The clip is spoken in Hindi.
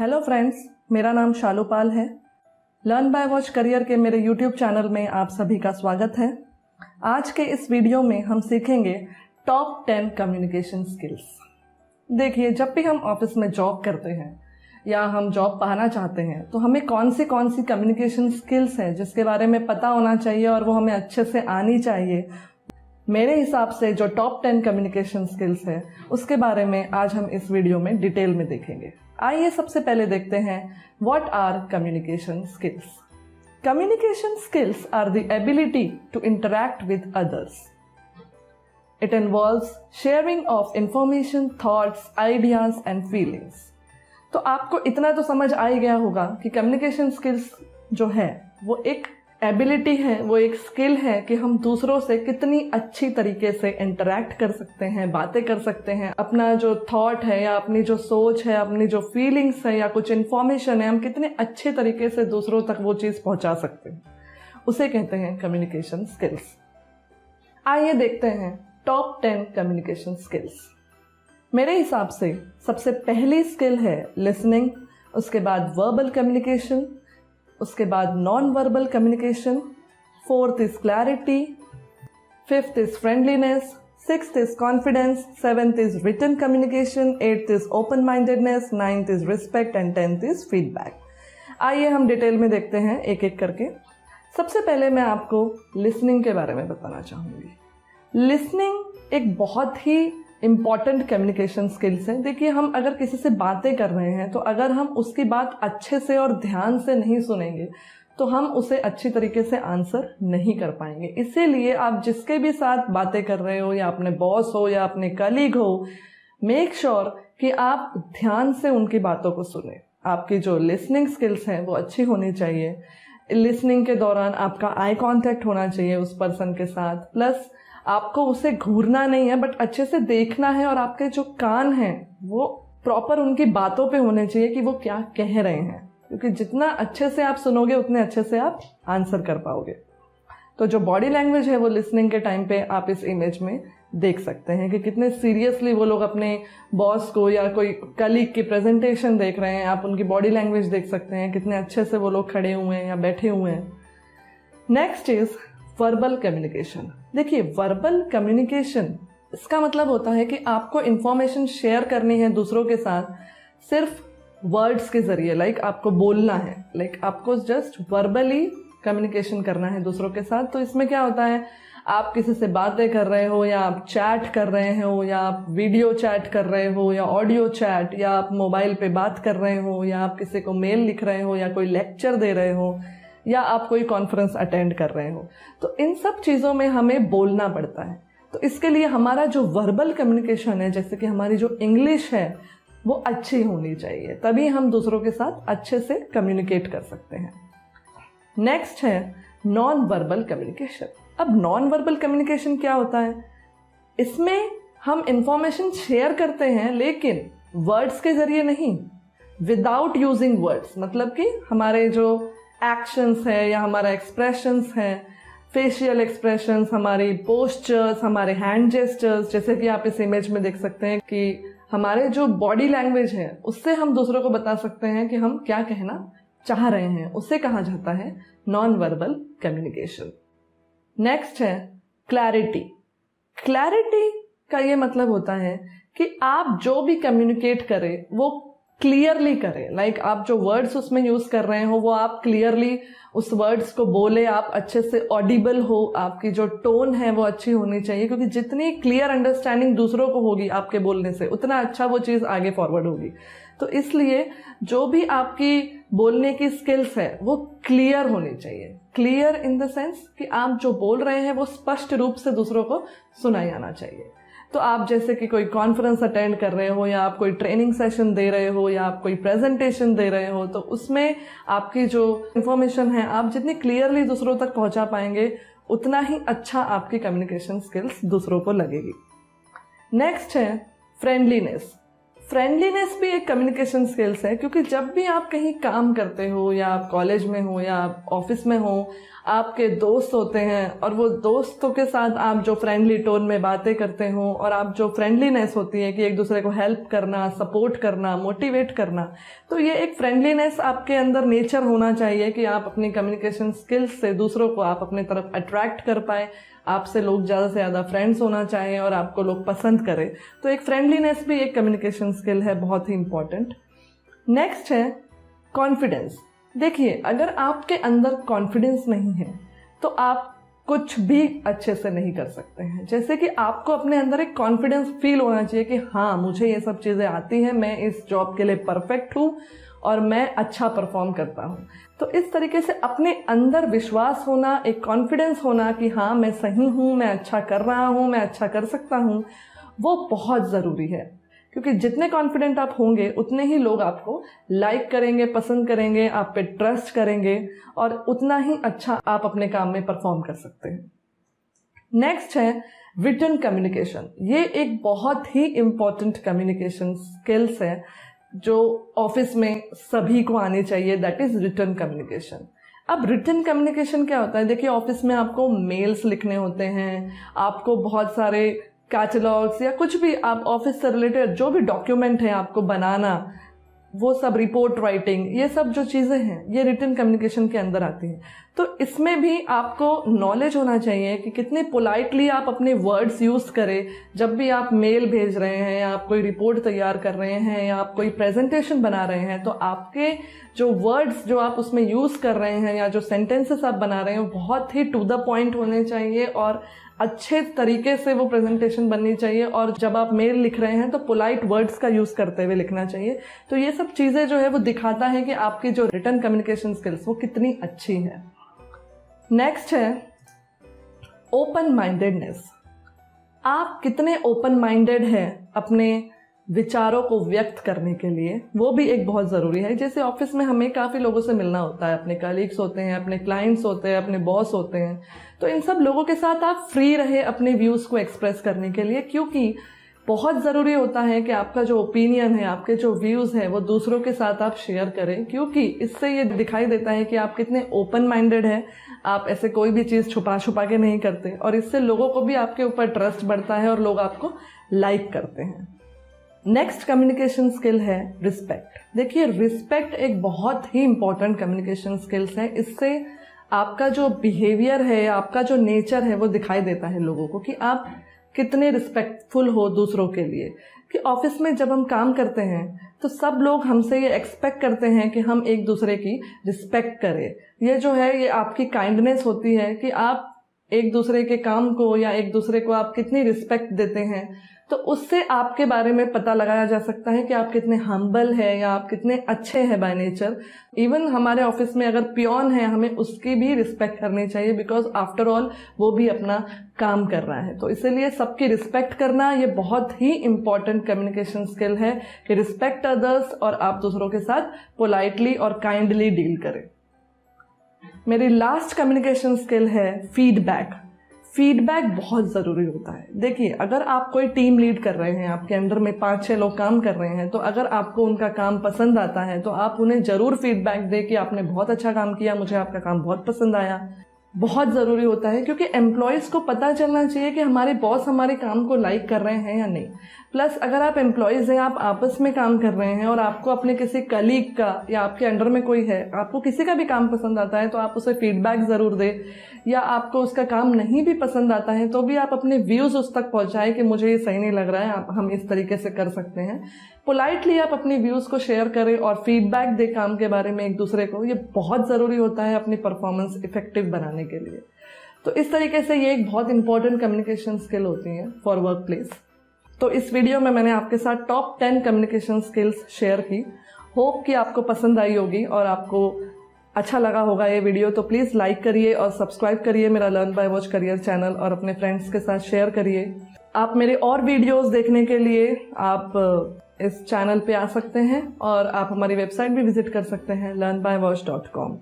हेलो फ्रेंड्स, मेरा नाम शालू पाल है। लर्न बाय वॉच करियर के मेरे यूट्यूब चैनल में आप सभी का स्वागत है। आज के इस वीडियो में हम सीखेंगे टॉप 10 कम्युनिकेशन स्किल्स। देखिए, जब भी हम ऑफिस में जॉब करते हैं या हम जॉब पाना चाहते हैं तो हमें कौन सी कम्युनिकेशन स्किल्स हैं जिसके बारे में पता होना चाहिए और वो हमें अच्छे से आनी चाहिए। मेरे हिसाब से जो टॉप 10 कम्युनिकेशन स्किल्स है उसके बारे में आज हम इस वीडियो में डिटेल में देखेंगे। आइए सबसे पहले देखते हैं what are communication skills. Communication skills are the ability to interact with others. It involves sharing of information, thoughts, ideas and feelings. तो आपको इतना तो समझ आ ही गया होगा कि कम्युनिकेशन स्किल्स जो है वो एक एबिलिटी है, वो एक स्किल है कि हम दूसरों से कितनी अच्छी तरीके से इंटरैक्ट कर सकते हैं, बातें कर सकते हैं, अपना जो थॉट है या अपनी जो सोच है, अपनी जो फीलिंग्स है या कुछ इन्फॉर्मेशन है, हम कितने अच्छे तरीके से दूसरों तक वो चीज़ पहुंचा सकते हैं, उसे कहते हैं कम्युनिकेशन स्किल्स। आइए देखते हैं टॉप 10 कम्युनिकेशन स्किल्स। मेरे हिसाब से सबसे पहली स्किल है लिसनिंग, उसके बाद वर्बल कम्युनिकेशन, उसके बाद non verbal communication, fourth is clarity, fifth is friendliness, sixth is confidence, seventh is written communication, eighth is open mindedness, ninth is respect and 10th is feedback. आइए हम डिटेल में देखते हैं एक एक करके। सबसे पहले मैं आपको लिसनिंग के बारे में बताना चाहूँगी। लिसनिंग एक बहुत ही इम्पॉर्टेंट कम्युनिकेशन स्किल्स है। देखिए, हम अगर किसी से बातें कर रहे हैं तो अगर हम उसकी बात अच्छे से और ध्यान से नहीं सुनेंगे तो हम उसे अच्छी तरीके से आंसर नहीं कर पाएंगे। इसीलिए आप जिसके भी साथ बातें कर रहे हो या अपने बॉस हो या अपने कलीग हो, मेक श्योर कि आप ध्यान से उनकी बातों को सुने। आपकी जो लिसनिंग स्किल्स हैं वो अच्छी होनी चाहिए। लिसनिंग के दौरान आपका आई कॉन्टैक्ट होना चाहिए उस पर्सन के साथ, प्लस आपको उसे घूरना नहीं है बट अच्छे से देखना है और आपके जो कान हैं वो प्रॉपर उनकी बातों पे होने चाहिए कि वो क्या कह रहे हैं, क्योंकि जितना अच्छे से आप सुनोगे उतने अच्छे से आप आंसर कर पाओगे। तो जो बॉडी लैंग्वेज है वो लिसनिंग के टाइम पे आप इस इमेज में देख सकते हैं कि कितने सीरियसली वो लोग अपने बॉस को या कोई कलीग की प्रेजेंटेशन देख रहे हैं। आप उनकी बॉडी लैंग्वेज देख सकते हैं, कितने अच्छे से वो लोग खड़े हुए हैं या बैठे हुए हैं। Next is verbal communication. देखिए, वर्बल कम्युनिकेशन इसका मतलब होता है कि आपको इंफॉर्मेशन शेयर करनी है दूसरों के साथ सिर्फ वर्ड्स के जरिए, लाइक आपको बोलना है, लाइक आपको जस्ट वर्बली कम्युनिकेशन करना है दूसरों के साथ। तो इसमें क्या होता है, आप किसी से बातें कर रहे हो या आप चैट कर रहे हो या आप वीडियो चैट कर रहे हो या ऑडियो चैट या आप मोबाइल पे बात कर रहे हो या आप किसी को मेल लिख रहे हो या कोई लेक्चर दे रहे हो या आप कोई कॉन्फ्रेंस अटेंड कर रहे हो, तो इन सब चीज़ों में हमें बोलना पड़ता है। तो इसके लिए हमारा जो वर्बल कम्युनिकेशन है, जैसे कि हमारी जो इंग्लिश है, वो अच्छी होनी चाहिए, तभी हम दूसरों के साथ अच्छे से कम्युनिकेट कर सकते हैं। नेक्स्ट है नॉन वर्बल कम्युनिकेशन। अब नॉन वर्बल कम्युनिकेशन क्या होता है? इसमें हम इंफॉर्मेशन शेयर करते हैं लेकिन वर्ड्स के जरिए नहीं, विदाउट यूजिंग वर्ड्स। मतलब कि हमारे जो एक्शंस है या हमारा एक्सप्रेशंस है, फेशियल एक्सप्रेशंस, हमारी पोस्चर्स, हमारे हैंड जेस्चर्स, जैसे कि आप इस इमेज में देख सकते हैं कि हमारे जो बॉडी लैंग्वेज है उससे हम दूसरों को बता सकते हैं कि हम क्या कहना चाह रहे हैं, उसे कहा जाता है नॉन वर्बल कम्युनिकेशन। नेक्स्ट है क्लैरिटी। क्लैरिटी का ये मतलब होता है कि आप जो भी कम्युनिकेट करें वो क्लियरली करें, लाइक आप जो वर्ड्स उसमें यूज कर रहे हो वो आप क्लियरली उस वर्ड्स को बोले, आप अच्छे से ऑडिबल हो, आपकी जो टोन है वो अच्छी होनी चाहिए, क्योंकि जितनी क्लियर अंडरस्टैंडिंग दूसरों को होगी आपके बोलने से उतना अच्छा वो चीज़ आगे फॉरवर्ड होगी। तो इसलिए जो भी आपकी बोलने की स्किल्स है वो क्लियर होनी चाहिए। क्लियर इन द सेंस कि आप जो बोल रहे हैं वो स्पष्ट रूप से दूसरों को सुनाई आना चाहिए। तो आप जैसे कि कोई कॉन्फ्रेंस अटेंड कर रहे हो या आप कोई ट्रेनिंग सेशन दे रहे हो या आप कोई प्रेजेंटेशन दे रहे हो, तो उसमें आपकी जो इन्फॉर्मेशन है आप जितनी क्लियरली दूसरों तक पहुंचा पाएंगे उतना ही अच्छा आपकी कम्युनिकेशन स्किल्स दूसरों को लगेगी। नेक्स्ट है फ्रेंडलीनेस। फ्रेंडलीनेस भी एक कम्युनिकेशन स्किल्स है, क्योंकि जब भी आप कहीं काम करते हो या आप कॉलेज में हो या आप ऑफिस में हो, आपके दोस्त होते हैं और वो दोस्तों के साथ आप जो फ्रेंडली टोन में बातें करते हो और आप जो फ्रेंडलीनेस होती है कि एक दूसरे को हेल्प करना, सपोर्ट करना, मोटिवेट करना, तो ये एक फ्रेंडलीनेस आपके अंदर नेचर होना चाहिए कि आप अपनी कम्युनिकेशन स्किल्स से दूसरों को आप अपने तरफ अट्रैक्ट कर पाए, आपसे लोग ज़्यादा से ज़्यादा फ्रेंड्स होना चाहें और आपको लोग पसंद करें। तो एक फ्रेंडलीनेस भी एक कम्युनिकेशन स्किल है, बहुत ही इंपॉर्टेंट। नेक्स्ट है कॉन्फिडेंस। देखिए, अगर आपके अंदर कॉन्फिडेंस नहीं है तो आप कुछ भी अच्छे से नहीं कर सकते हैं। जैसे कि आपको अपने अंदर एक कॉन्फिडेंस फील होना चाहिए कि हाँ, मुझे ये सब चीज़ें आती हैं, मैं इस जॉब के लिए परफेक्ट हूँ और मैं अच्छा परफॉर्म करता हूँ। तो इस तरीके से अपने अंदर विश्वास होना, एक कॉन्फिडेंस होना कि हाँ, मैं सही हूँ, मैं अच्छा कर रहा हूँ, मैं अच्छा कर सकता हूँ, वो बहुत ज़रूरी है। क्योंकि जितने कॉन्फिडेंट आप होंगे उतने ही लोग आपको लाइक करेंगे, पसंद करेंगे, आप पे ट्रस्ट करेंगे और उतना ही अच्छा आप अपने काम में परफॉर्म कर सकते हैं। नेक्स्ट है रिटन कम्युनिकेशन। ये एक बहुत ही इम्पॉर्टेंट कम्युनिकेशन स्किल्स है जो ऑफिस में सभी को आनी चाहिए, दैट इज रिटन कम्युनिकेशन। अब रिटन कम्युनिकेशन क्या होता है? देखिए, ऑफिस में आपको मेल्स लिखने होते हैं, आपको बहुत सारे कैटलॉग्स या कुछ भी आप ऑफिस से रिलेटेड जो भी डॉक्यूमेंट है आपको बनाना, वो सब रिपोर्ट राइटिंग, ये सब जो चीज़ें हैं ये रिटन कम्युनिकेशन के अंदर आती हैं। तो इसमें भी आपको नॉलेज होना चाहिए कि कितने पोलाइटली आप अपने वर्ड्स यूज़ करें जब भी आप मेल भेज रहे हैं या आप कोई रिपोर्ट तैयार कर रहे हैं या आप कोई प्रेजेंटेशन बना रहे हैं। तो आपके जो वर्ड्स जो आप उसमें यूज़ कर रहे हैं या जो सेंटेंसेस आप बना रहे हैं वो बहुत ही टू द पॉइंट होने चाहिए और अच्छे तरीके से वो प्रेजेंटेशन बननी चाहिए। और जब आप मेल लिख रहे हैं तो पोलाइट वर्ड्स का यूज़ करते हुए लिखना चाहिए। तो ये सब चीज़ें जो है वो दिखाता है कि आपकी जो रिटन कम्युनिकेशन स्किल्स वो कितनी अच्छी है। नेक्स्ट है ओपन माइंडेडनेस। आप कितने ओपन माइंडेड हैं अपने विचारों को व्यक्त करने के लिए, वो भी एक बहुत ज़रूरी है। जैसे ऑफिस में हमें काफ़ी लोगों से मिलना होता है, अपने कलीग्स होते हैं, अपने क्लाइंट्स होते हैं, अपने बॉस होते हैं। तो इन सब लोगों के साथ आप फ्री रहे अपने व्यूज़ को एक्सप्रेस करने के लिए, क्योंकि बहुत ज़रूरी होता है कि आपका जो ओपिनियन है, आपके जो व्यूज़ है वो दूसरों के साथ आप शेयर करें, क्योंकि इससे ये दिखाई देता है कि आप कितने ओपन माइंडेड हैं। आप ऐसे कोई भी चीज़ छुपा छुपा के नहीं करते और इससे लोगों को भी आपके ऊपर ट्रस्ट बढ़ता है और लोग आपको लाइक करते हैं। नेक्स्ट कम्युनिकेशन स्किल है रिस्पेक्ट। देखिए, रिस्पेक्ट एक बहुत ही इंपॉर्टेंट कम्युनिकेशन स्किल्स है। इससे आपका जो बिहेवियर है, आपका जो नेचर है वो दिखाई देता है लोगों को कि आप कितने रिस्पेक्टफुल हो दूसरों के लिए। कि ऑफिस में जब हम काम करते हैं तो सब लोग हमसे ये एक्सपेक्ट करते हैं कि हम एक दूसरे की रिस्पेक्ट करें। ये जो है ये आपकी काइंडनेस होती है कि आप एक दूसरे के काम को या एक दूसरे को आप कितनी रिस्पेक्ट देते हैं। तो उससे आपके बारे में पता लगाया जा सकता है कि आप कितने हम्बल हैं या आप कितने अच्छे हैं बाय नेचर। इवन हमारे ऑफिस में अगर पियोन है, हमें उसकी भी रिस्पेक्ट करनी चाहिए, बिकॉज आफ्टर ऑल वो भी अपना काम कर रहा है। तो इसीलिए सबकी रिस्पेक्ट करना ये बहुत ही इंपॉर्टेंट कम्युनिकेशन स्किल है कि रिस्पेक्ट अदर्स और आप दूसरों के साथ पोलाइटली और काइंडली डील करें। मेरी लास्ट कम्युनिकेशन स्किल है फीडबैक। फीडबैक बहुत ज़रूरी होता है। देखिए, अगर आप कोई टीम लीड कर रहे हैं, आपके अंडर में 5-6 लोग काम कर रहे हैं, तो अगर आपको उनका काम पसंद आता है तो आप उन्हें ज़रूर फीडबैक दें कि आपने बहुत अच्छा काम किया, मुझे आपका काम बहुत पसंद आया। बहुत ज़रूरी होता है, क्योंकि एम्प्लॉयज़ को पता चलना चाहिए कि हमारे बॉस हमारे काम को लाइक कर रहे हैं या नहीं। प्लस अगर आप एम्प्लॉयज़ हैं, आप आपस में काम कर रहे हैं और आपको अपने किसी कलीग का या आपके अंडर में कोई है, आपको किसी का भी काम पसंद आता है तो आप उसे फीडबैक ज़रूर दें। या आपको उसका काम नहीं भी पसंद आता है तो भी आप अपने व्यूज़ उस तक पहुँचाएं कि मुझे ये सही नहीं लग रहा है, हम इस तरीके से कर सकते हैं। पोलाइटली आप अपने व्यूज़ को शेयर करें और फीडबैक दें काम के बारे में एक दूसरे को। ये बहुत ज़रूरी होता है अपनी परफॉर्मेंस इफेक्टिव बनाने के लिए। तो इस तरीके से ये एक बहुत इंपॉर्टेंट कम्युनिकेशन स्किल होती है फॉर वर्क प्लेस। तो इस वीडियो में मैंने आपके साथ टॉप 10 कम्युनिकेशन स्किल्स शेयर की। होप कि आपको पसंद आई होगी और आपको अच्छा लगा होगा ये वीडियो। तो प्लीज़ लाइक करिए और सब्सक्राइब करिए मेरा learn by watch career channel और अपने फ्रेंड्स के साथ शेयर करिए। आप मेरे और वीडियोस देखने के लिए आप इस चैनल पे आ सकते हैं और आप हमारी वेबसाइट भी विजिट कर सकते हैं learnbywatch.com।